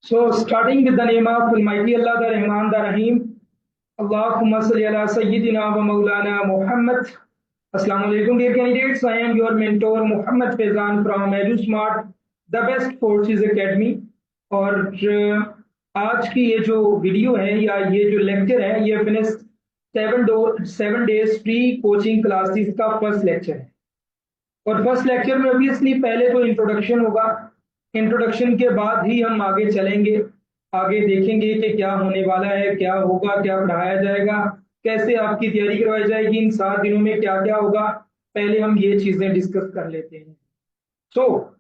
So, starting with the name of Almighty Allah, the Rahman, the Rahim. Allahumma salli ala Sayyidina wa Maulana Muhammad. Assalamu alaikum, dear candidates. I am your mentor, Muhammad Faizan from EduSmart, the best forces academy. और आज की ये जो video है या ये जो lecture है ये finish 7 days free coaching classes का फर्स्ट लेक्चर है। और फर्स्ट लेक्चर में ऑब्वियसली पहले तो इंट्रोडक्शन होगा। इंट्रोडक्शन के बाद ही हम आगे चलेंगे, आगे देखेंगे कि क्या होने वाला है, क्या होगा, क्या पढ़ाया जाएगा, कैसे आपकी तैयारी करवाई जाएगी, इन 7 दिनों में क्या क्या होगा। पहले हम ये चीजें डिस्कस कर लेते हैं। सो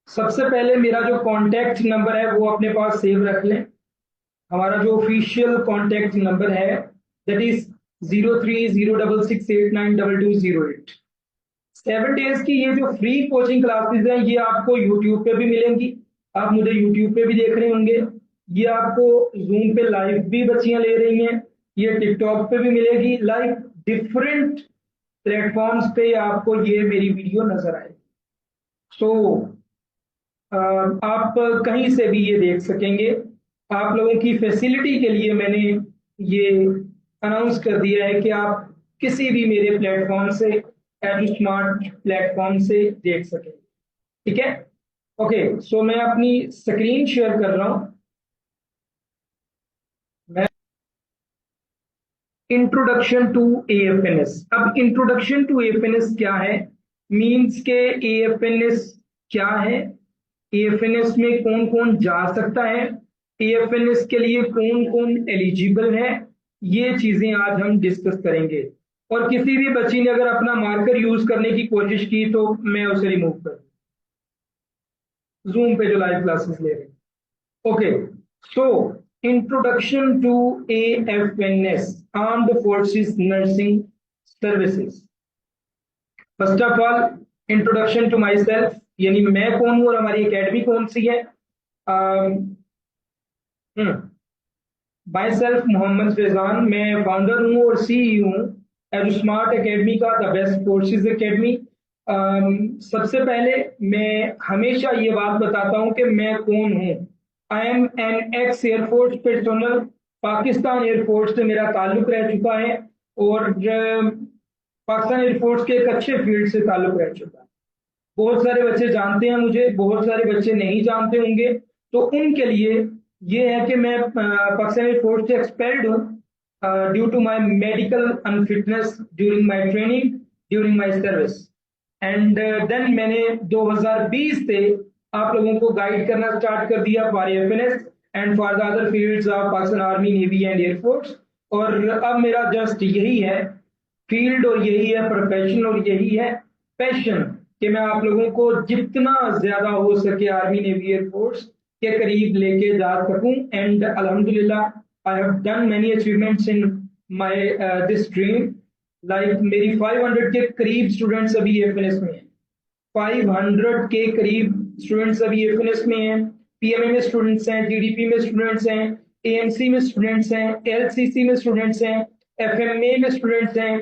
सबसे पहले मेरा जो कॉन्टैक्ट नंबर है वो अपने पास सेव रख लें। हमारा जो ऑफिशियल कॉन्टैक्ट नंबर है दैट इज 0306689220। 7 days की ये जो फ्री कोचिंग क्लासेस हैं ये आपको यूट्यूब पे भी मिलेंगी। आप मुझे यूट्यूब पे भी देख रहे होंगे। ये आपको जूम पे लाइव भी बच्चियां ले रही हैं। ये टिकटॉक पे भी मिलेगी लाइव। डिफरेंट प्लेटफॉर्म्स पे आपको ये मेरी वीडियो नजर आएगी। सो आप कहीं से भी ये देख सकेंगे। आप लोगों की फैसिलिटी के लिए मैंने ये अनाउंस कर दिया है कि आप किसी भी मेरे प्लेटफॉर्म से, एडुस्मार्ट प्लेटफॉर्म से देख सकें। ठीक है, ओके। सो मैं अपनी स्क्रीन शेयर कर रहा हूं। मैं इंट्रोडक्शन टू एएफएनएस। अब इंट्रोडक्शन टू एएफएनएस क्या है, मींस के एएफएनएस क्या है, एएफएनएस में कौन कौन जा सकता है, एएफएनएस के लिए कौन कौन एलिजिबल है, ये चीजें आज हम डिस्कस करेंगे। और किसी भी बच्ची ने अगर अपना मार्कर यूज करने की कोशिश की तो मैं उसे रिमूव कर जूम पे जो लाइव क्लासेस ले रहे हैं। Okay, so introduction to AFNS, armed forces nursing services. First of all introduction to myself, यानी मैं कौन हूं और हमारी एकेडमी कौन सी है। माई सेल्फ मोहम्मद फैजान, मैं फाउंडर हूँ और सीईओ हूँ एडुस्मार्ट एकेडमी का, द बेस्ट फोर्सेस एकेडमी। सबसे पहले मैं हमेशा ये बात बताता हूँ कि मैं कौन हूँ। I am an ex air force personnel. Pakistan air force से मेरा ताल्लुक रह चुका है और पाकिस्तान एयरफोर्स के एक अच्छे फील्ड से ताल्लुक रह चुका है। बहुत सारे बच्चे जानते हैं मुझे, बहुत सारे बच्चे नहीं जानते होंगे, तो उनके लिए ये है कि मैं पाकिस्तान एयरफोर्स से एक्सपेल्ड हूँ due to my medical unfitness during my training, during my service. And then मैंने 2020 से आप लोगों को गाइड करना स्टार्ट कर दिया for एएफएनएस and for the other fields of Pakistan army, navy and air force. और अब मेरा जस्ट यही है फील्ड और यही है प्रोफेशन और यही है पैशन कि मैं आप लोगों को जितना ज्यादा हो सके आर्मी, नेवी, एयरफोर्स के करीब लेके जा सकूं। एंड अल्हम्दुलिल्लाह I have done many achievements in my this dream. Like मेरी 500 के करीब स्टूडेंट्स अभी एएफएनएस में हैं। 500 के करीब स्टूडेंट्स अभी एएफएनएस में हैं। पीएमए में स्टूडेंट्स हैं, जीडीपी में स्टूडेंट्स हैं, एएमसी में स्टूडेंट्स हैं, एलसीसी में स्टूडेंट्स हैं, एफएमए में स्टूडेंट्स हैं।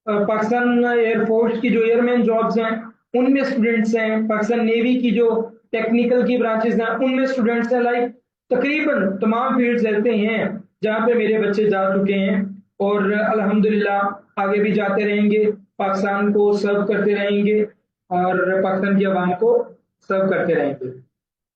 पाकिस्तान एयरफोर्स की जो एयरमैन जॉब्स हैं उनमें स्टूडेंट्स हैं, पाकिस्तान नेवी की जो टेक्निकल की ब्रांचेस हैं उनमें स्टूडेंट्स हैं। लाइक तकरीबन तमाम फील्ड्स ऐसे हैं जहाँ पे मेरे बच्चे जा चुके हैं और अल्हम्दुलिल्लाह आगे भी जाते रहेंगे, पाकिस्तान को सर्व करते रहेंगे और पाकिस्तान की आवाम को सर्व करते रहेंगे।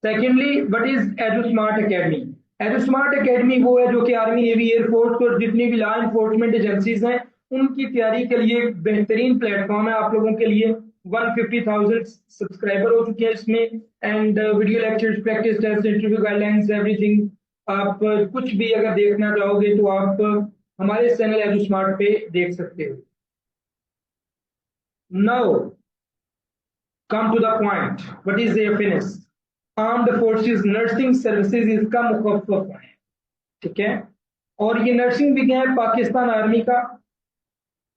Secondly, what is Edusmart academy? Edusmart academy वो है जो कि आर्मी, नेवी, एयरफोर्स और जितनी भी लॉ इन्फोर्समेंट एजेंसीज हैं उनकी तैयारी के लिए एक बेहतरीन प्लेटफॉर्म है आप लोगों के लिए। 150,000 सब्सक्राइबर हो चुके हैं इसमें and video lectures, practice test, interview guidelines, everything. आप कुछ भी अगर देखना चाहोगे तो आप हमारे चैनल एडुस्मार्ट पे देख सकते हो। Now come to the point, what is AFNS? Armed forces nursing services इसका मुखफ़्फ़ है। ठीक है, और ये नर्सिंग भी है पाकिस्तान आर्मी का।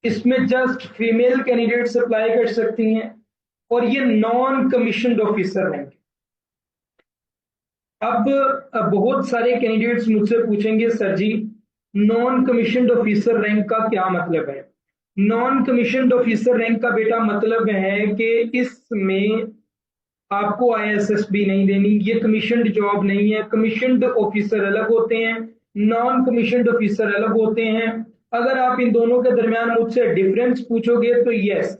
इसमें जस्ट फीमेल कैंडिडेट्स अप्लाई कर सकती हैं और ये नॉन कमीशन्ड ऑफिसर रैंक। अब बहुत सारे कैंडिडेट्स मुझसे पूछेंगे सर जी नॉन कमीशन्ड ऑफिसर रैंक का क्या मतलब है? नॉन कमीशन्ड ऑफिसर रैंक का बेटा मतलब है कि इसमें आपको ISSB नहीं देनी, ये कमीशनड जॉब नहीं है। कमीशनड ऑफिसर अलग होते हैं, नॉन कमीशनड ऑफिसर अलग होते हैं। अगर आप इन दोनों के दरमियान मुझसे डिफरेंस पूछोगे तो yes,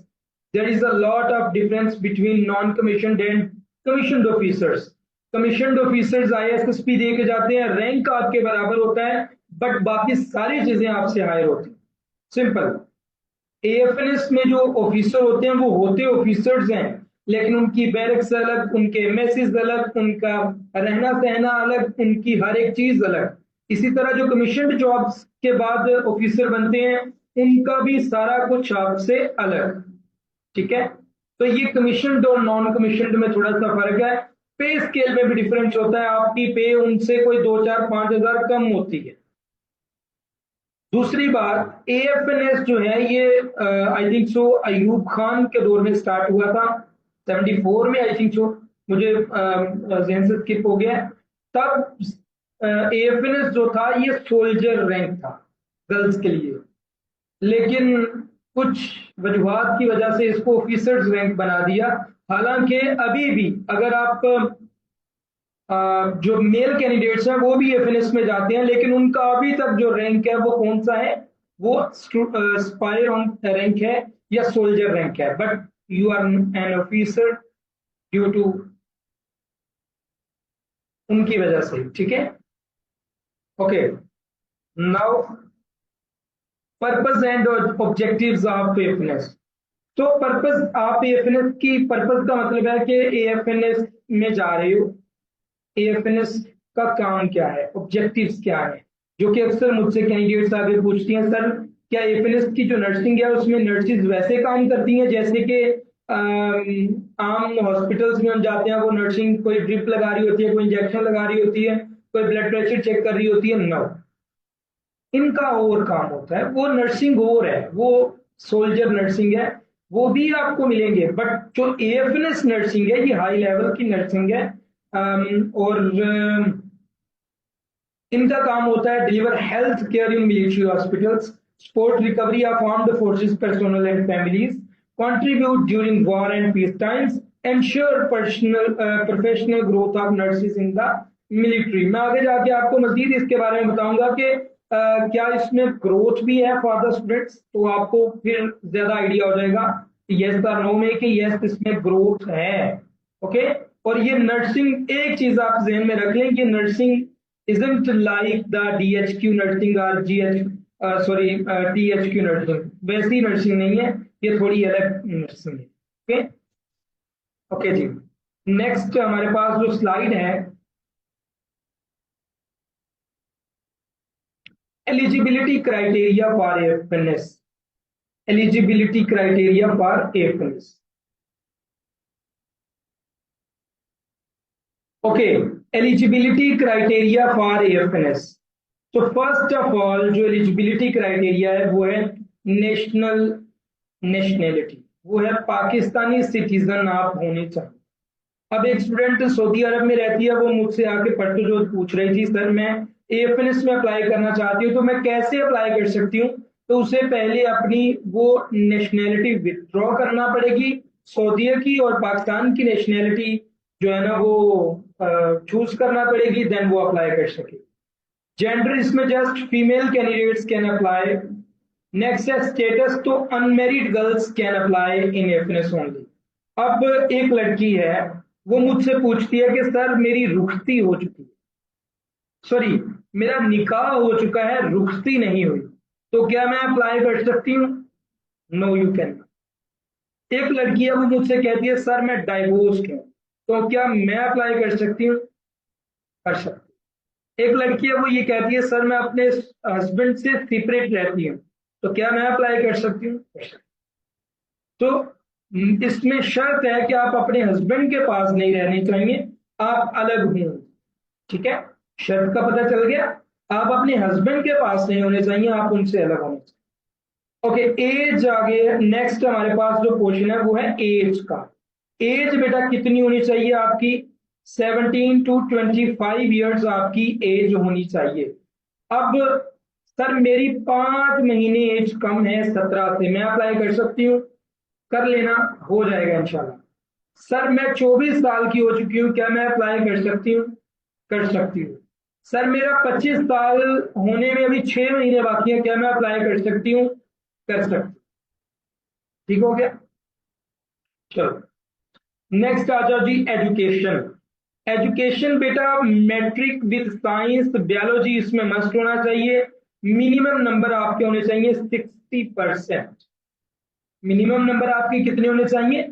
there is a lot of difference between non commissioned and commissioned officers. Commissioned officers ISSB दे के जाते हैं, रैंक आपके बराबर होता है, बट बाकी सारी चीजें आपसे हायर होती हैं। सिंपल। AFNS में जो ऑफिसर होते हैं वो होते ऑफिसर्स हैं, लेकिन उनकी बैरक्स अलग, उनके मैसेज अलग, उनका रहना सहना अलग, उनकी हर एक चीज अलग। इसी तरह जो कमीशन जॉब्स के बाद ऑफिसर बनते हैं, उनका भी सारा कुछ आपसे अलग। ठीक है, तो ये कमीशन और नॉन कमीशन में थोड़ा सा फर्क है। पे स्केल में भी डिफरेंस होता है, आपकी पे उनसे कोई 2 4 5 हजार कम होती है। दूसरी बात, AFNS जो है ये I think so Ayub Khan के दौर में स्टार्ट हुआ था, 74 में आई थिंक सो, मुझे जहन से स्किप हो गया है। तब AFNS जो था ये सोल्जर रैंक था गर्ल्स के लिए, लेकिन कुछ वजूहत की वजह से इसको ऑफिसर्स रैंक बना दिया। हालांकि अभी भी अगर आप जो मेल कैंडिडेट्स हैं वो भी एफएनएस में जाते हैं, लेकिन उनका अभी तक जो रैंक है वो कौन सा है, वो स्पायर रैंक है या सोल्जर रैंक है, but you are an officer due to उनकी वजह से। ठीक है, okay. Now purpose and objectives of FNS. तो पर्पस, आप एफएनएस की पर्पस का मतलब है कि एफएनएस में जा रहे हो, AFNS का काम क्या है, ऑब्जेक्टिव्स क्या है, जो कि अक्सर मुझसे कैंडिडेट्स आगे पूछती हैं, सर क्या AFNS की जो नर्सिंग है उसमें नर्सिस वैसे काम करती हैं जैसे कि आम हॉस्पिटल्स में हम जाते हैं, वो नर्सिंग कोई ड्रिप लगा रही होती है, कोई इंजेक्शन लगा रही होती है, कोई ब्लड प्रेशर चेक कर रही होती है? नो, इनका और काम होता है, वो नर्सिंग और है, वो सोल्जर नर्सिंग है, वो भी आपको मिलेंगे, बट जो AFNS नर्सिंग है ये हाई लेवल की नर्सिंग है। और इनका काम होता है deliver health care in military hospitals, support recovery of armed forces personnel and families, contribute during war and peace times, ensure personal professional growth of nurses in the military. मैं आगे जाके आपको मजीद इसके बारे में बताऊंगा कि क्या इसमें ग्रोथ भी है फॉर द स्टूडेंट्स, तो आपको फिर ज्यादा आइडिया हो जाएगा यस और नो में कि यस इसमें ग्रोथ है। ओके, और ये नर्सिंग, एक चीज आप जहन में रख लें कि nursing isn't like the DHQ nursing or THQ nursing, वैसी नर्सिंग नहीं है, ये थोड़ी अलग नर्सिंग है। ओके, ओके जी। नेक्स्ट हमारे पास जो स्लाइड है, eligibility criteria for AFNS। Eligibility criteria for AFNS। Okay, eligibility criteria for AFNS। तो फर्स्ट ऑफ ऑल जो एलिजिबिलिटी क्राइटेरिया है वो है नेशनल नेशनैलिटी, वो है पाकिस्तानी सिटीजन आप होने चाहिए। अब एक स्टूडेंट सऊदी अरब में रहती है, वो मुझसे आके परसों जो पूछ रही थी, सर मैं AFNS में अप्लाई करना चाहती हूँ तो मैं कैसे अप्लाई कर सकती हूँ? तो उसे पहले अपनी वो नेशनैलिटी विथड्रॉ करना पड़ेगी सऊदी की, और पाकिस्तान की नेशनैलिटी जो है ना वो चूज करना पड़ेगी, देन वो अप्लाई कर सके। जेंडर इसमें just female candidates can apply. Next है स्टेटस, तो unmarried girls can apply in AFNS only. अब एक लड़की है, वो मुझसे पूछती है कि सर मेरी रुखती हो चुकी है, सॉरी मेरा निकाह हो चुका है, रुखती नहीं हुई, तो क्या मैं अप्लाई कर सकती हूँ? No you can. एक लड़की है, वो मुझसे कहती है सर मैं डाइवोर्स्ड हूँ, तो क्या मैं अप्लाई कर सकती हूँ? कर सकती। एक लड़की है, वो ये कहती है सर मैं अपने हस्बैंड से सेपरेट रहती हूँ, तो क्या मैं अप्लाई कर सकती हूँ? कर सकती। तो इसमें शर्त है कि आप अपने हस्बैंड के पास नहीं रहने चाहिए, आप अलग हों। ठीक है, शर्त का पता चल गया, आप अपने हस्बैंड के पास नहीं होने चाहिए, आप उनसे अलग होने चाहिए। ओके, एज आगे नेक्स्ट हमारे पास जो क्वेश्चन है वो है एज का। एज बेटा कितनी होनी चाहिए आपकी? 17 to 25 ईयर्स आपकी एज होनी चाहिए। अब सर मेरी 5 महीने एज कम है 17 से, मैं अप्लाई कर सकती हूँ? कर लेना, हो जाएगा इंशाल्लाह। सर मैं 24 साल की हो चुकी हूँ, क्या मैं अप्लाई कर सकती हूँ? कर सकती हूँ। सर मेरा 25 साल होने में अभी 6 महीने बाकी है, क्या मैं अप्लाई कर सकती हूँ? कर सकती। ठीक हो गया। चलो नेक्स्ट आ जाओ जी, एजुकेशन। एजुकेशन बेटा मैट्रिक विद साइंस बायोलॉजी इसमें मस्ट होना चाहिए। मिनिमम नंबर आपके होने चाहिए 60%। मिनिमम नंबर आपके कितने होने चाहिए?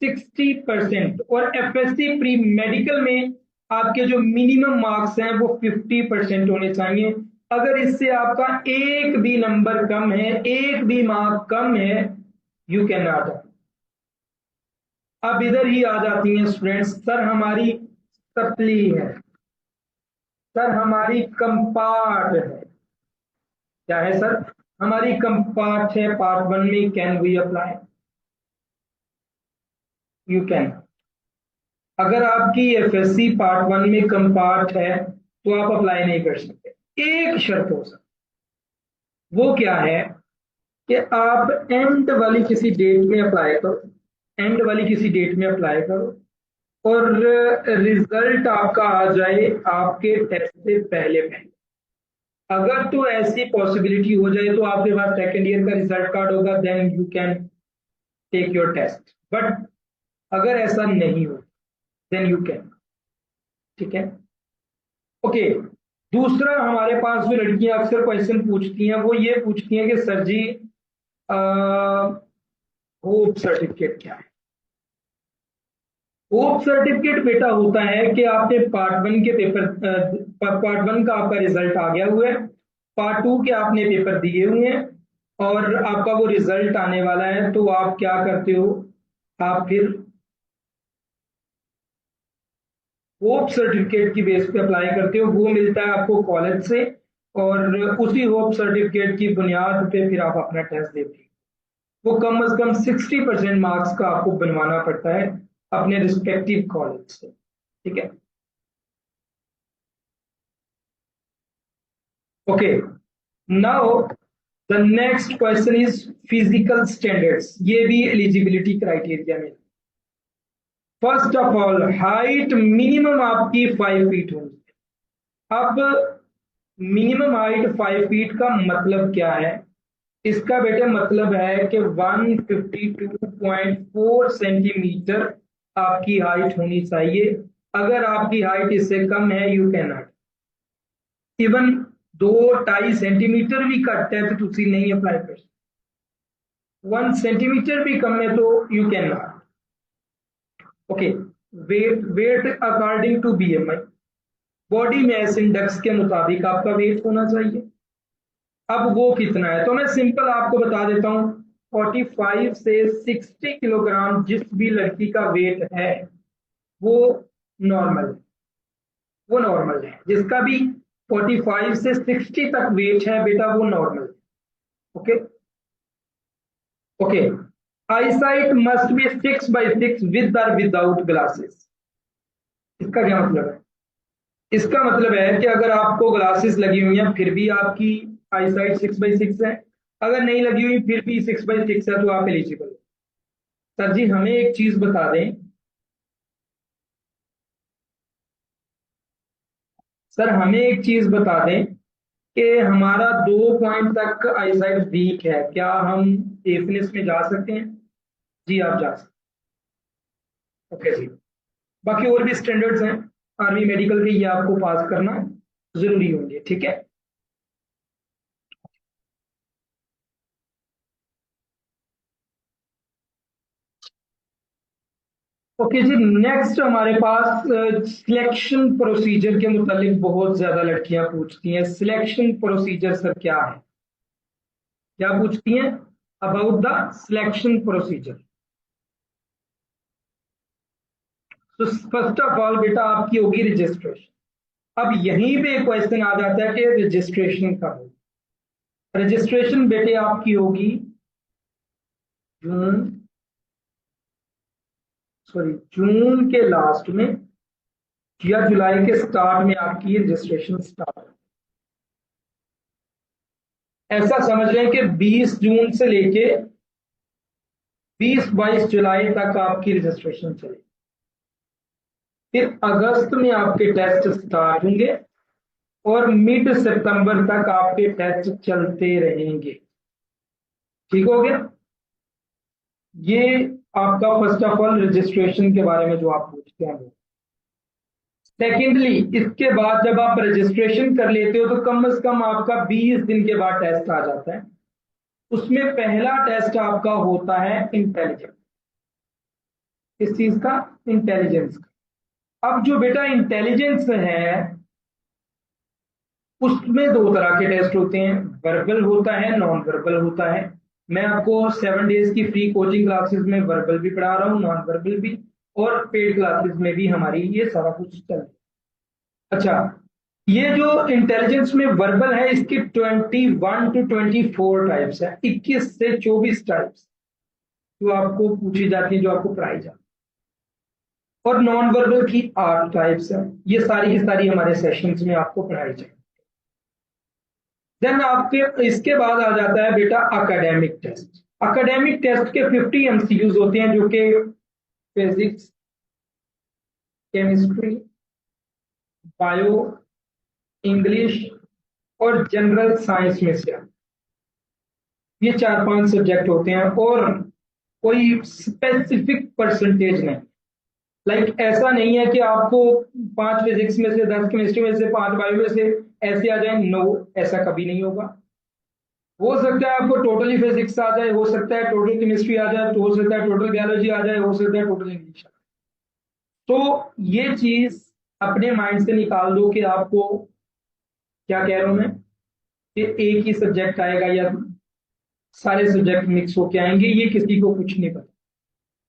60%। और एफएससी प्री मेडिकल में आपके जो मिनिमम मार्क्स हैं वो 50% होने चाहिए। अगर इससे आपका एक भी नंबर कम है, एक भी मार्क कम है, यू कैन नॉट। अब इधर ही आ जाती हैं स्टूडेंट्स, सर हमारी सप्ली है, सर हमारी कंपार्ट है। क्या है सर? हमारी कंपार्ट है पार्ट वन में, can we apply? You can. अगर आपकी एफएससी पार्ट वन में कंपार्ट है तो आप अप्लाई नहीं कर सकते। एक शर्त हो सकती, वो क्या है कि आप एंड वाली किसी डेट में अप्लाई करो, एंड वाली किसी डेट में अप्लाई करो, और रिजल्ट आपका आ जाए आपके टेस्ट से पहले पहले। अगर तो ऐसी पॉसिबिलिटी हो जाए तो आपके पास सेकेंड ईयर का रिजल्ट कार्ड होगा, then you can take your test. But अगर ऐसा नहीं हो, देन यू कैन। ठीक है। ओके। दूसरा हमारे पास जो लड़कियां अक्सर क्वेश्चन पूछती हैं वो ये पूछती हैं कि सर जी होप सर्टिफिकेट क्या है? होप सर्टिफिकेट बेटा होता है कि आपने पार्ट वन के पेपर, पार्ट वन का आपका रिजल्ट आ गया हुआ है, पार्ट टू के आपने पेपर दिए हुए हैं, और आपका वो रिजल्ट आने वाला है, तो आप क्या करते हो? आप फिर होप सर्टिफिकेट की बेस पे अप्लाई करते हो, वो मिलता है आपको कॉलेज से, और उसी होप सर्टिफिकेट की बुनियाद पे फिर आप अपना टेस्ट देते हो। वो कम से कम 60% मार्क्स का आपको बनवाना पड़ता है अपने रिस्पेक्टिव कॉलेज से। ठीक है। Okay. Now the next question is physical standards, ये भी एलिजिबिलिटी क्राइटेरिया में। First of all height minimum आपकी 5 फीट होगी। अब मिनिमम हाइट 5 फीट का मतलब क्या है? इसका बेटे मतलब है कि 152.4 सेंटीमीटर आपकी हाइट होनी चाहिए। अगर आपकी हाइट इससे कम है, you can not. Even 2-2.5 centimetre भी घट है तो तुम नहीं अप्लाई कर सकते। 1 सेंटीमीटर भी कम है तो you can not. Okay. Weight, weight according to BMI, body mass index के मुताबिक आपका वेट होना चाहिए। अब वो कितना है तो मैं सिंपल आपको बता देता हूं। 45 से 60 किलोग्राम जिस भी लड़की का वेट है वो नॉर्मल है। वो नॉर्मल है जिसका भी 45 से 60 तक वेट है बेटा, वो नॉर्मल है। Okay. Okay. Eyesight must be 6/6 with और विदाउट ग्लासेस। इसका क्या मतलब है? इसका मतलब है कि अगर आपको ग्लासेस लगी हुई हैं फिर भी आपकी आईसाइट 6/6 है, अगर नहीं लगी हुई फिर भी 6/6 है, तो आप एलिजिबल हो। सर जी हमें एक चीज बता दें, सर हमें एक चीज बता दें कि हमारा 2 पॉइंट तक आईसाइट वीक है, क्या हम एफनेस में जा सकते हैं? जी आप जा सकते हैं। ओके जी। बाकी और भी स्टैंडर्ड्स हैं आर्मी मेडिकल के, ये आपको पास करना जरूरी होंगे। ठीक है। ओके जी। नेक्स्ट हमारे पास सिलेक्शन प्रोसीजर के मुतालिक बहुत ज्यादा लड़कियां पूछती हैं। सिलेक्शन प्रोसीजर सर क्या है? क्या पूछती हैं? About the selection procedure. तो फर्स्ट ऑफ ऑल बेटा आपकी होगी रजिस्ट्रेशन। अब यहीं पे क्वेश्चन आ जाता है कि रजिस्ट्रेशन कब होगी? रजिस्ट्रेशन बेटे आपकी होगी जून, सॉरी जून के लास्ट में या जुलाई के स्टार्ट में आपकी रजिस्ट्रेशन स्टार्ट। ऐसा समझ रहे हैं कि 20 जून से लेके 20-22 जुलाई तक आपकी रजिस्ट्रेशन चलेगी। फिर अगस्त में आपके टेस्ट स्टार्ट होंगे और मिड सितंबर तक आपके टेस्ट चलते रहेंगे। ठीक हो गया? ये आपका फर्स्ट ऑफ ऑल रजिस्ट्रेशन के बारे में जो आप पूछते हैं। सेकेंडली, इसके बाद जब आप रजिस्ट्रेशन कर लेते हो तो कम से कम आपका 20 दिन के बाद टेस्ट आ जाता है। उसमें पहला टेस्ट आपका होता है इंटेलिजेंस। किस चीज का? इंटेलिजेंस का। अब जो बेटा इंटेलिजेंस है उसमें दो तरह के टेस्ट होते हैं, वर्बल होता है, नॉन वर्बल होता है। मैं आपको 7 डेज की फ्री कोचिंग क्लासेस में वर्बल भी पढ़ा रहा हूँ, नॉन वर्बल भी, और पेड क्लासेस में भी हमारी ये सारा कुछ चल रहा है। अच्छा, ये जो इंटेलिजेंस में वर्बल है इसकी 21 to 24 टाइप्स है, 21 से 24 टाइप्स जो आपको पूछी जाती है, जो आपको पढ़ाई जाती है। और नॉन वर्बल की 8 टाइप्स है। ये सारी की सारी हमारे सेशंस में आपको पढ़ाई जाएगी। देन आपके इसके बाद आ जाता है बेटा एकेडमिक टेस्ट। एकेडमिक टेस्ट के 50 एमसीक्यूज होते हैं जो कि फिजिक्स, केमिस्ट्री, बायो, इंग्लिश और जनरल साइंस में से आते हैं। ये 4-5 सब्जेक्ट होते हैं और कोई स्पेसिफिक परसेंटेज नहीं। लाइक ऐसा नहीं है कि आपको 5 फिजिक्स में से, 10 केमिस्ट्री में से, 5 बायो में से ऐसे आ जाए। नो, ऐसा कभी नहीं होगा। हो सकता है आपको टोटली फिजिक्स आ जाए, हो सकता है टोटल केमिस्ट्री आ जाए, तो हो सकता है टोटल बायोलॉजी आ जाए, हो सकता है टोटल इंग्लिश आ जाए। तो ये चीज अपने माइंड से निकाल दो कि आपको क्या कह रहा हूं मैं, कि एक ही सब्जेक्ट आएगा या सारे सब्जेक्ट मिक्स होके आएंगे, ये किसी को कुछ नहीं पता।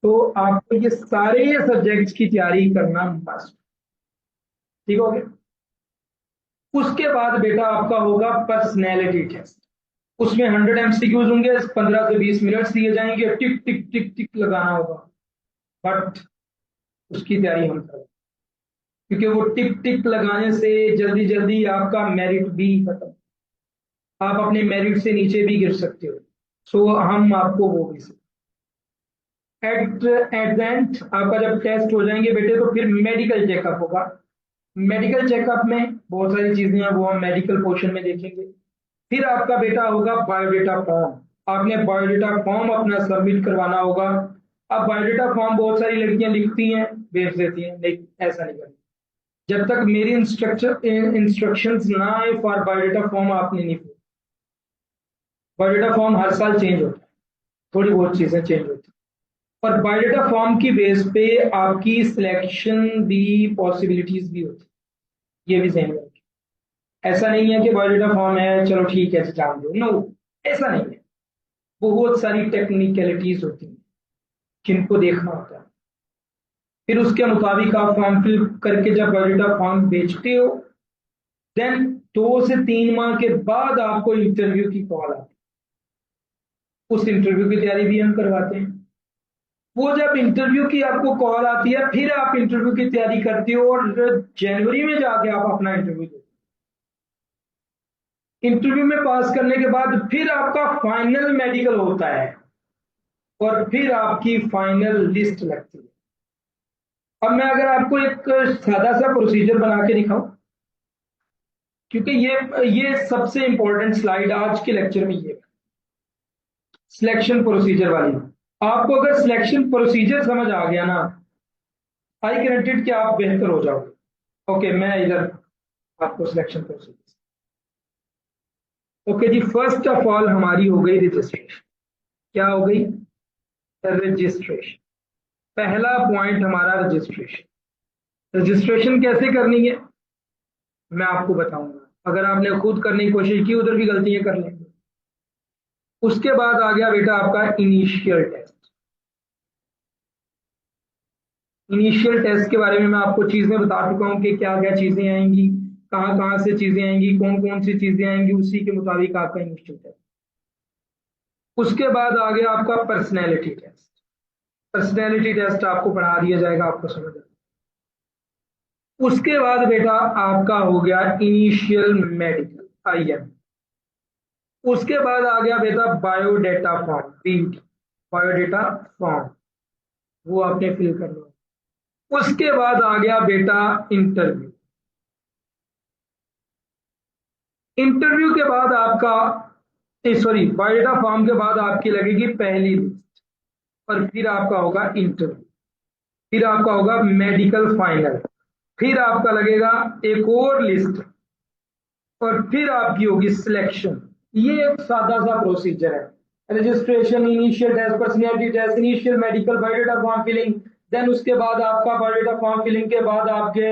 तो आपको ये सारे सब्जेक्ट्स की तैयारी करना मस्ट। ठीक हो गया? उसके बाद बेटा आपका होगा पर्सनैलिटी टेस्ट। उसमें 100 एमसीक्यूज होंगे, 15 से 20 मिनट दिए जाएंगे, टिक टिक टिक टिक लगाना होगा। बट उसकी तैयारी हम करें, क्योंकि वो टिक टिक लगाने से जल्दी जल्दी आपका मेरिट भी खत्म, आप अपने मेरिट से नीचे भी गिर सकते हो। सो हम आपको वो भी एट एट द एंड आपका जब टेस्ट हो जाएंगे बेटे तो फिर मेडिकल चेकअप होगा। मेडिकल चेकअप में बहुत सारी चीजें हैं, वो हम मेडिकल पोर्शन में देखेंगे। फिर आपका बेटा होगा बायोडेटा फॉर्म। आपने बायोडेटा फॉर्म अपना सबमिट करवाना होगा। अब बायोडेटा फॉर्म बहुत सारी लड़कियां लिखती हैं, भेज देती हैं, नहीं ऐसा नहीं करना। जब तक मेरी इंस्ट्रक्शंस ना आए फॉर बायोडेटा फॉर्म आपने नहीं। बायोडेटा फॉर्म हर साल चेंज होता है, थोड़ी बहुत चीजें चेंज होती हैं, और बायोडेटा फॉर्म की बेस पे आपकी सिलेक्शन भी पॉसिबिलिटीज भी होती है, ये भी ध्यान रखें। ऐसा नहीं है कि बायोडेटा फॉर्म है चलो ठीक है जान दो, नो, ऐसा नहीं है। बहुत सारी टेक्निकलिटीज होती हैं जिनको देखना होता है। फिर उसके मुताबिक आप फॉर्म फिल करके जब बायोडेटा फॉर्म भेजते हो, देन 2 से 3 माह के बाद आपको इंटरव्यू की कॉल आती है। उस इंटरव्यू की तैयारी भी हम करवाते हैं। वो जब इंटरव्यू की आपको कॉल आती है फिर आप इंटरव्यू की तैयारी करते हो और जनवरी में जाके आप अपना इंटरव्यू देते हो। इंटरव्यू में पास करने के बाद फिर आपका फाइनल मेडिकल होता है और फिर आपकी फाइनल लिस्ट लगती है। अब मैं अगर आपको एक सादा सा प्रोसीजर बना के दिखाऊं, क्योंकि ये सबसे इंपॉर्टेंट स्लाइड आज के लेक्चर में ये सिलेक्शन प्रोसीजर वाली। आपको अगर सिलेक्शन प्रोसीजर समझ आ गया ना, आई ग्रांटेड कि आप बेहतर हो जाओगे। ओके, मैं इधर आपको सिलेक्शन प्रोसीजर। ओके जी, फर्स्ट ऑफ ऑल हमारी हो गई रजिस्ट्रेशन। क्या हो गई? रजिस्ट्रेशन। पहला पॉइंट हमारा रजिस्ट्रेशन। रजिस्ट्रेशन कैसे करनी है मैं आपको बताऊंगा। अगर आपने खुद करने की कोशिश की उधर भी गलतियां कर लेंगे। उसके बाद आ गया बेटा आपका इनिशियल टेस्ट। इनिशियल टेस्ट के बारे में मैं आपको चीजें बता चुका हूं कि क्या क्या चीजें आएंगी, कहाँ कहाँ से चीजें आएंगी, कौन कौन सी चीजें आएंगी, उसी के मुताबिक आपका इनिशियल टेस्ट। उसके बाद आ गया आपका पर्सनैलिटी टेस्ट। पर्सनैलिटी टेस्ट आपको पढ़ा दिया जाएगा, आपको समझ आएगा। उसके बाद बेटा आपका हो गया इनिशियल मेडिकल, IM। उसके बाद आ गया बेटा biodata form, BUT। Biodata form, वो आपने फिल करना है। उसके बाद आ गया बेटा इंटरव्यू। इंटरव्यू के बाद आपका, सॉरी, बायोडेटा फॉर्म के बाद आपकी लगेगी पहली लिस्ट, और फिर आपका होगा इंटरव्यू, फिर आपका होगा मेडिकल फाइनल, फिर आपका लगेगा एक और लिस्ट, और फिर आपकी होगी सिलेक्शन। ये एक सादा सा प्रोसीजर है। Registration, initial test, personality test, initial medical, biodata form filling, then उसके बाद आपका बायोडेटा फॉर्म फिलिंग के बाद आपके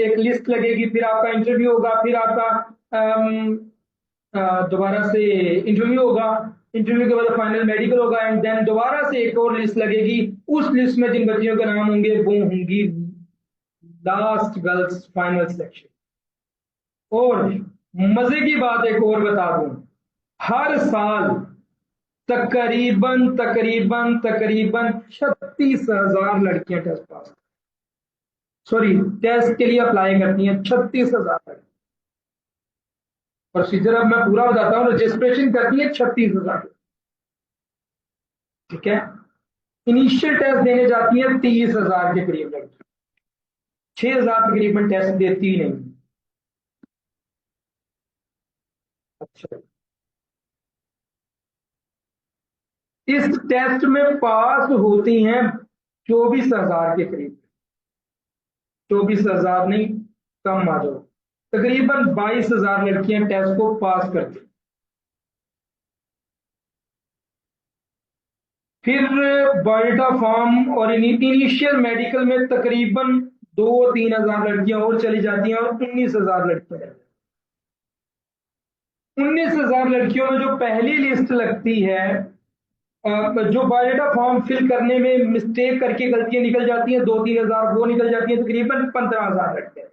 एक लिस्ट लगेगी, फिर आपका इंटरव्यू होगा, फिर आपका दोबारा से इंटरव्यू होगा, इंटरव्यू के बाद फाइनल मेडिकल होगा, एंड देन दोबारा से एक और लिस्ट लगेगी। उस लिस्ट में जिन बच्चियों के नाम होंगे वो होंगी लास्ट गर्ल्स फाइनल सिलेक्शन। और मजे की बात एक और बता दूं, हर साल तकरीबन तकरीबन तकरीबन 36,000 लड़कियां टेस्ट पास, सॉरी, टेस्ट के लिए अप्लाई करती हैं 36,000। प्रोसीजर अब मैं पूरा बताता हूँ। रजिस्ट्रेशन करती है 36,000, ठीक है। इनिशियल टेस्ट देने जाती है 30,000 के करीब लड़की, 6,000 तकरीबन टेस्ट देती ही नहीं। अच्छा, इस टेस्ट में पास होती हैं 24,000 के करीब, 24,000 नहीं, कम आ जाओ, तकरीबन 22,000 लड़कियां टेस्ट को पास करती। फिर बायोडेटा फॉर्म और इनिशियल मेडिकल में तकरीबन 2-3 हजार लड़कियां और चली जाती हैं, और 19,000 लड़कियां। 19,000 लड़कियों में जो पहली लिस्ट लगती है, जो बायोडेटा फॉर्म फिल करने में मिस्टेक करके गलतियां निकल जाती हैं 2-3 हजार, वो निकल जाती हैं तकरीबन 15,000 लड़कियां।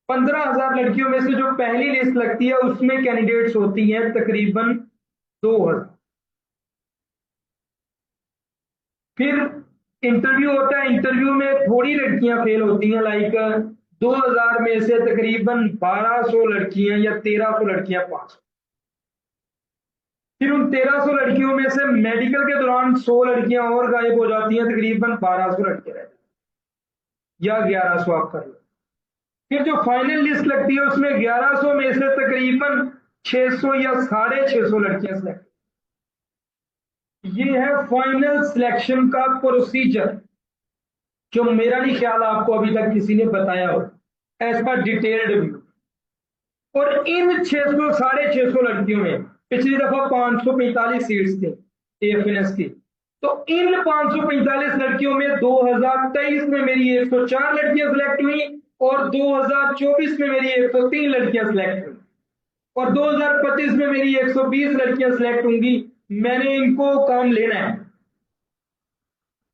15,000 लड़कियों में से जो पहली लिस्ट लगती है उसमें कैंडिडेट्स होती हैं तकरीबन 2,000। फिर इंटरव्यू होता है, इंटरव्यू में थोड़ी लड़कियां फेल होती हैं, लाइक 2,000 में से तकरीबन 1,200 लड़कियां या 1,300 लड़कियां पास। फिर उन 1,300 लड़कियों में से मेडिकल के दौरान 100 लड़कियां और गायब हो जाती हैं, तकरीबन 1,200 लड़कियां रहती हैं, या 1,100 आप कर लो। फिर जो फाइनल लिस्ट लगती है उसमें 1,100 में से तकरीबन 600 या 650 लड़कियां सेलेक्ट। ये है फाइनल सिलेक्शन का प्रोसीजर, जो मेरा नहीं ख्याल आपको अभी तक किसी ने बताया हो एज पर डिटेल्ड व्यू। और इन 600 650 लड़कियों में पिछली दफा 545 सीट्स थी एएफएनएस की, तो इन 545 लड़कियों में 2023 में मेरी 104 लड़कियां सिलेक्ट हुई, और 2024 में मेरी 103 लड़कियां सिलेक्ट हुई, और 2025 में मेरी 120 लड़कियां सिलेक्ट होंगी। मैंने इनको काम लेना है,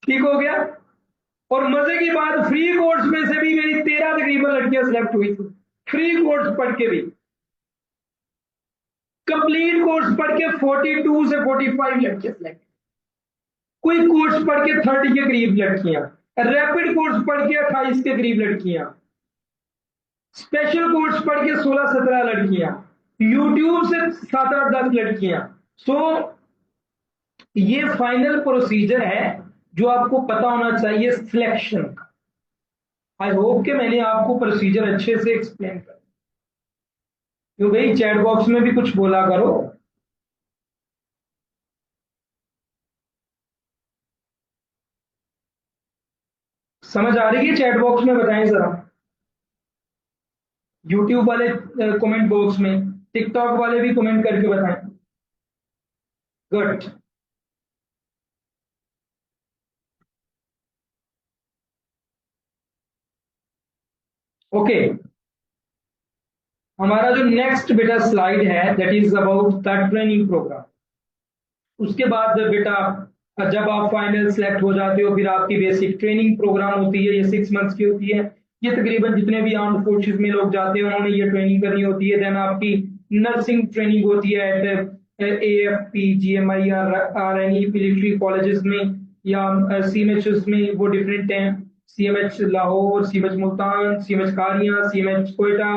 ठीक हो गया। और मजे की बात, फ्री कोर्स में से भी मेरी 13 तकरीबन लड़कियां सिलेक्ट हुई थी, फ्री कोर्स पढ़ के भी। कंप्लीट कोर्स पढ़ के 42 से 45 लड़कियां सिलेक्ट, कोई कोर्स पढ़ के 30 के करीब लड़कियां, रैपिड कोर्स पढ़ के 28 के करीब लड़कियां, स्पेशल कोर्स पढ़ के 16-17 लड़कियां, यूट्यूब से 7-8-10 लड़कियां। सो ये फाइनल प्रोसीजर है जो आपको पता होना चाहिए सिलेक्शन का। आई होप कि मैंने आपको प्रोसीजर अच्छे से एक्सप्लेन कर, क्यों भाई चैट बॉक्स में भी कुछ बोला करो। समझ आ रही है चैट बॉक्स में? बताएं जरा, यूट्यूब वाले कमेंट बॉक्स में, टिकटॉक वाले भी कमेंट करके बताएं। गुड। ओके, हमारा जो नेक्स्ट बेटा स्लाइड है that is about the training program. उसके बाद बेटा जब आप फाइनल सेलेक्ट हो जाते हो, फिर आपकी बेसिक ट्रेनिंग प्रोग्राम होती है, ये 6 मंथ्स की होती है। ये तकरीबन जितने भी आर्म फोर्सेस में लोग जाते हैं उन्होंने ये ट्रेनिंग करनी होती है। देन आपकी नर्सिंग ट्रेनिंग होती है at AFP GMI RNE military colleges में, या CMH में, वो डिफरेंट हैं। CMH Lahore, CMH Multan, CMH कारियां, CMH Quetta,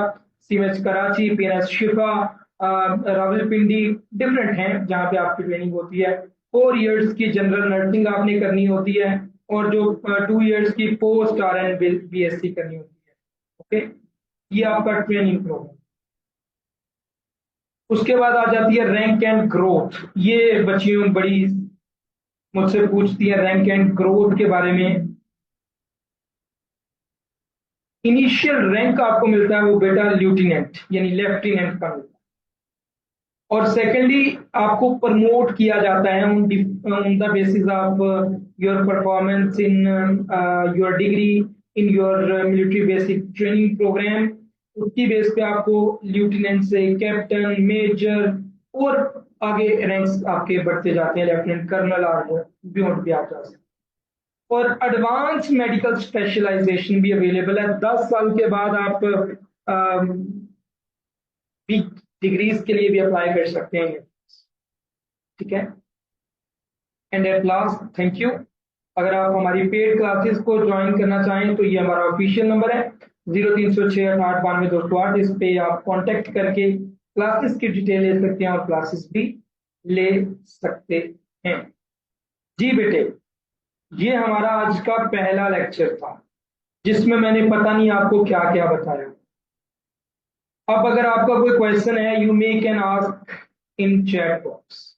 CMH Karachi, PNS शिफा, रावलपिंडी, डिफरेंट हैं जहाँ पे आपकी ट्रेनिंग होती है। 4 इयर्स की जनरल नर्सिंग आपने करनी होती है, और जो 2 इयर्स की पोस्ट RN BSc करनी होती है। ओके, ये आपका ट्रेनिंग प्रोग्राम। उसके बाद आ जाती है रैंक एंड ग्रोथ। ये बच्चियों बड़ी मुझसे पूछती है रैंक एंड ग्रोथ के बारे में। इनिशियल रैंक आपको मिलता है वो बेटा लेफ्टिनेंट यानी लेफ्टिनेंट का मिलता है, और सेकेंडली आपको प्रमोट किया जाता है on the basis of your performance in your degree in your military basic training program. उसकी बेस पे आपको लेफ्टिनेंट से कैप्टन, मेजर और आगे रैंक्स आपके बढ़ते जाते हैं, लेफ्टिनेंट कर्नल और बियॉन्ड भी आप जा सकते हैं। और एडवांस मेडिकल स्पेशलाइजेशन भी अवेलेबल है। 10 साल के बाद आप भी डिग्रीज के लिए भी अप्लाई कर सकते हैं। ठीक है, and at last thank you. अगर आप हमारी पेड क्लासेस को ज्वाइन करना चाहें तो ये हमारा ऑफिशियल नंबर है 0306 इस पे आप कांटेक्ट करके क्लासेस की डिटेल ले सकते हैं और क्लासेस भी ले सकते हैं। जी बेटे, ये हमारा आज का पहला लेक्चर था जिसमें मैंने पता नहीं आपको क्या क्या बताया। अब अगर आपका कोई क्वेश्चन है you may can ask in chat box,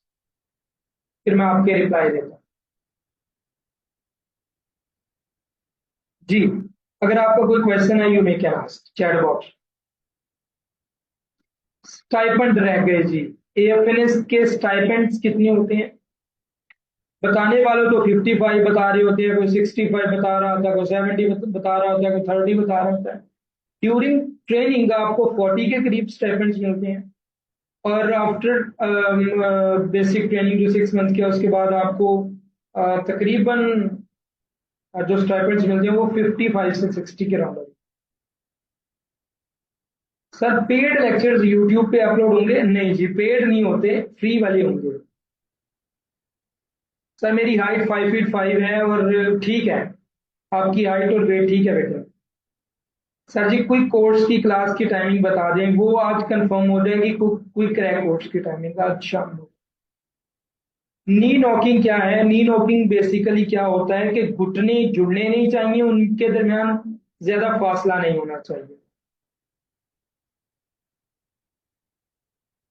फिर मैं आपके रिप्लाई देता हूं। जी, अगर आपका कोई क्वेश्चन है you may can ask chat box. Stipend रह गए जी, AFNS के स्टाइपेंड्स कितने होते हैं? बताने वाले तो 55 बता रहे होते हैं, कोई 65 बता रहा होता है, कोई 70 बता रहा होता है, कोई 30 बता रहा होता है। ड्यूरिंग ट्रेनिंग आपको 40 के करीब स्टाइपेंड्स मिलते हैं, और आफ्टर बेसिक ट्रेनिंग जो 6 मंथ की है उसके बाद आपको तकरीबन जो स्टाइपेंड्स मिलते हैं वो 55 से 60 के round. Sir paid lectures YouTube पे अपलोड होंगे? नहीं जी, पेड नहीं होते, फ्री वाले होंगे। सर मेरी हाइट 5 फीट 5 है, और ठीक है, आपकी हाइट और वेट ठीक है बेटा। सर जी कोई कोर्स की क्लास की टाइमिंग बता दें, वो आज कंफर्म हो जाएगी। कोई क्रैक कोर्स की टाइमिंग आज शाम को। नी नॉकिंग क्या है? नी नॉकिंग बेसिकली क्या होता है कि घुटने जुड़ने नहीं चाहिए, उनके दरमियान ज्यादा फासला नहीं होना चाहिए।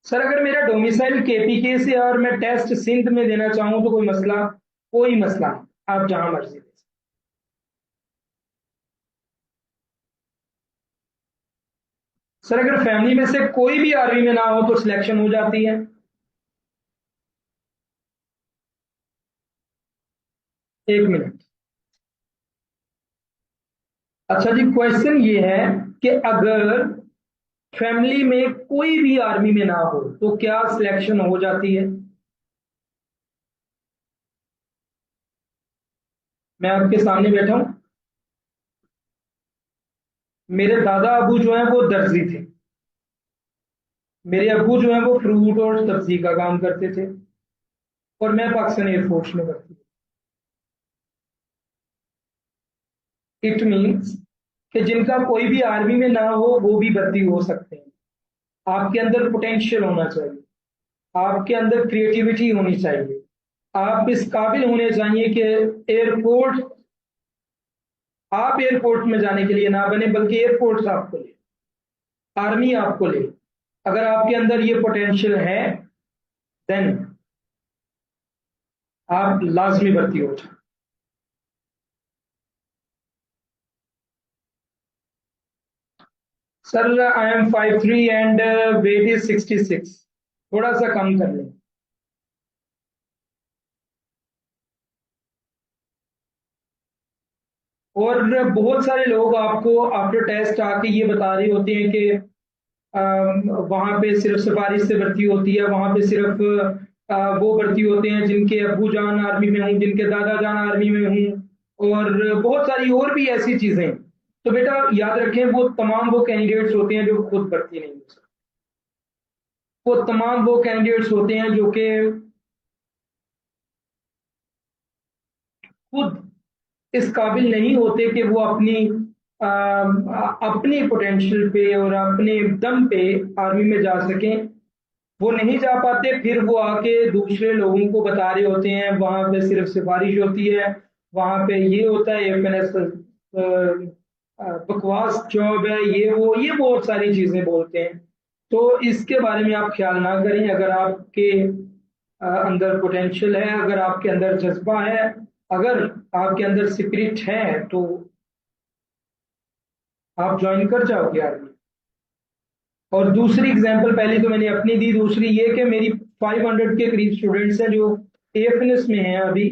सर अगर मेरा डोमिसाइल KPK से और मैं टेस्ट सिंध में देना चाहूँ तो कोई मसला? कोई मसला नहीं, आप जहां मर्जी दे। सर अगर फैमिली में से कोई भी आर्मी में ना हो तो सिलेक्शन हो जाती है। 1 मिनट। अच्छा जी, क्वेश्चन ये है कि अगर फैमिली में कोई भी आर्मी में ना हो तो क्या सिलेक्शन हो जाती है? मैं आपके सामने बैठा हूं, मेरे दादा अबू जो है वो दर्जी थे, मेरे अबू जो है वो फ्रूट और सब्जी का काम करते थे, और मैं पाकिस्तान एयरफोर्स में करती हूँ। इट मीन्स कि जिनका कोई भी आर्मी में ना हो वो भी भर्ती हो सकते हैं। आपके अंदर पोटेंशियल होना चाहिए, आपके अंदर क्रिएटिविटी होनी चाहिए, आप इस काबिल होने चाहिए कि एयरपोर्ट आप एयरपोर्ट में जाने के लिए ना बने बल्कि एयरपोर्ट आपको ले, आर्मी आपको ले। अगर आपके अंदर ये पोटेंशियल है देन आप लाजमी भर्ती हो जाए। Sir I am 5'3" and weight is 66। थोड़ा सा कम कर लें। और बहुत सारे लोग आपको आफ्टर टेस्ट आके ये बता रहे होते हैं कि वहां पे सिर्फ सिफारिश से भर्ती होती है, वहां पे सिर्फ वो भर्ती होते हैं जिनके अब्बू जान आर्मी में हूँ, जिनके दादा जान आर्मी में हूँ, और बहुत सारी और भी ऐसी चीजें। तो बेटा याद रखें, वो तमाम वो कैंडिडेट्स होते हैं जो खुद भर्ती नहीं हो सकते, वो तमाम वो कैंडिडेट्स होते हैं जो कि खुद इस काबिल नहीं होते कि वो अपनी पोटेंशियल पे और अपने दम पे आर्मी में जा सकें। वो नहीं जा पाते, फिर वो आके दूसरे लोगों को बता रहे होते हैं वहां पे सिर्फ सिफारिश होती है, वहां पे ये होता है, एफएनएस बकवास जॉब है, ये बहुत सारी चीजें बोलते हैं। तो इसके बारे में आप ख्याल ना करें। अगर आपके अंदर पोटेंशियल है, अगर आपके अंदर जज्बा है, अगर आपके अंदर स्पिरिट है, तो आप ज्वाइन कर जाओगे आर्मी। और दूसरी एग्जांपल, पहली तो मैंने अपनी दी, दूसरी ये कि मेरी 500 के करीब स्टूडेंट्स हैं जो एएफएनएस में हैं अभी।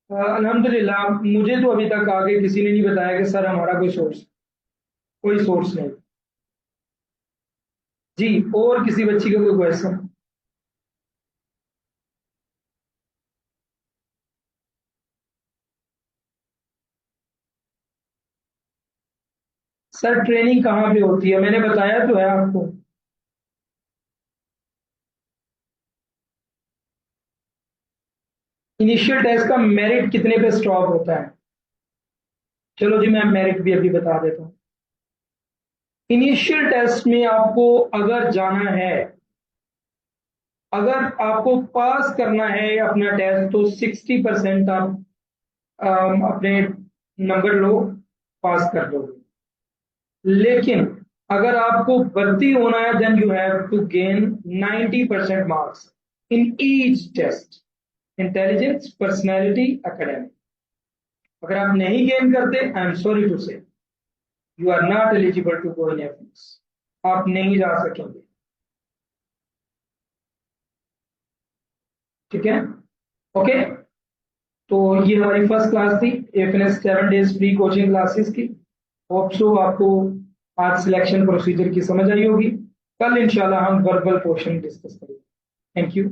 अल्हम्दुलिल्लाह, मुझे तो अभी तक आगे किसी ने नहीं बताया कि सर हमारा कोई सोर्स नहीं। जी, और किसी बच्ची का कोई क्वेश्चन? सर ट्रेनिंग कहाँ पे होती है, मैंने बताया तो है आपको। इनिशियल टेस्ट का मेरिट कितने पे स्टॉप होता है? चलो जी, मैं मेरिट भी अभी बता देता हूँ। इनिशियल टेस्ट में आपको अगर जाना है, अगर आपको पास करना है अपना टेस्ट, तो 60% आप अपने नंबर लो, पास कर दोगे। लेकिन अगर आपको भर्ती होना है, then you have to gain 90% marks in each test, intelligence, personality, academic. अगर आप नहीं गेन करते, I am sorry to say, you are not eligible to go in FS, आप नहीं जा सकेंगे। ठीक है, ओके। तो ये हमारी फर्स्ट क्लास थी, FNS 7 days free coaching classes की। होप सो आपको आज सिलेक्शन प्रोसीजर की समझ आई होगी। कल इंशाल्लाह हम वर्बल पोर्शन डिस्कस करेंगे। Thank you.